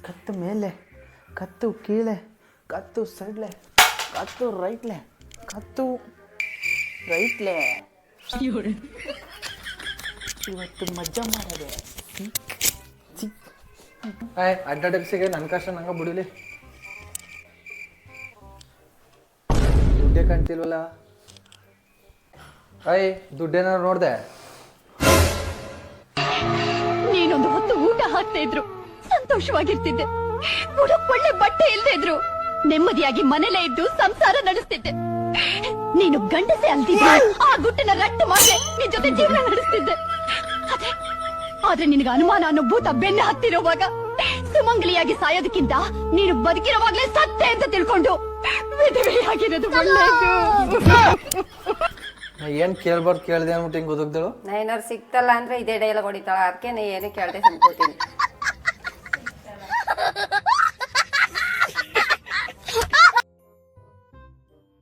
ಕತ್ತು ಮೇಲೆ, ಕತ್ತು ಕೀಳೆ, ಕತ್ತು ಸೈಡ್ಲೆ, ಕತ್ತು ರೈಟ್ಲೆ, ಕತ್ತು ರೈಟ್ಲೆ. ಇವತ್ತು ಮಜ್ಜಾ ಮಾಡೋದೆ. ಅಡ್ಡಾಡಿಸಿಗೆ ನನ್ನ ಕಷ್ಟ ನಂಗೆ ಬಿಡಲಿ. ದುಡ್ಡೇ ಕಾಣ್ತಿಲ್ವಲ್ಲ. ದುಡ್ಡೇನಾರು ನೋಡ್ದೆ? ನೀನೊಂದು ಹೊತ್ತು ಊಟ ಹಾಕ್ತಾ ಇದ್ರು ಸಂತೋಷವಾಗಿರ್ತಿದ್ದೆ. ಒಳ್ಳೆ ಬಟ್ಟೆ ಇಲ್ದೇ ಇದ್ರು ನೆಮ್ಮದಿಯಾಗಿ ಮನೇಲೇ ಇದ್ದು ಸಂಸಾರ ನಡೆಸ್ತಿದ್ದೆ. ನೀನು ಗಂಡಸೆ ಅಲ್ದಿದ್ದೆ, ಆ ಗುಟ್ಟನ ರಟ್ಟು ಮಾಡದೆ ನಿನ್ ಜೊತೆ ಜೀವನ ನಡೆಸ್ತಿದ್ದೆ. ಆದ್ರೆ ನಿನಗೆ ಅನುಮಾನ ಅನ್ನೋ ಭೂತ ಬೆನ್ನ ಹತ್ತಿರುವಾಗ ಸುಮಂಗಲಿಯಾಗಿ ಸಾಯೋದಕ್ಕಿಂತ ನೀನು ಬದುಕಿರುವಾಗ್ಲೇ ಸತ್ತೆ ಅಂತ ತಿಳ್ಕೊಂಡು ವಿಧವೆಯಾಗಿರೋದು ಒಳ್ಳೇದು. ಏನ್ ಕೇಳ್ಬಾರ್ದು ಕೇಳ್ದೆ ಅನ್ಬಿಟ್ಟು ಹಿಂಗ್ ಗೊತ್ತಾಗ್ದಳು. ನಾ ಏನಾರು ಸಿಕ್ತಲ್ಲ ಅಂದ್ರೆ ಇದೇ ಡೈಲಾಗ್ ಹೊಡಿತಾಳ. ಅದಕ್ಕೆ ನೀ ಏನು ಕೇಳ್ದೆ ಸುಮ್ಕೋತೀನಿ.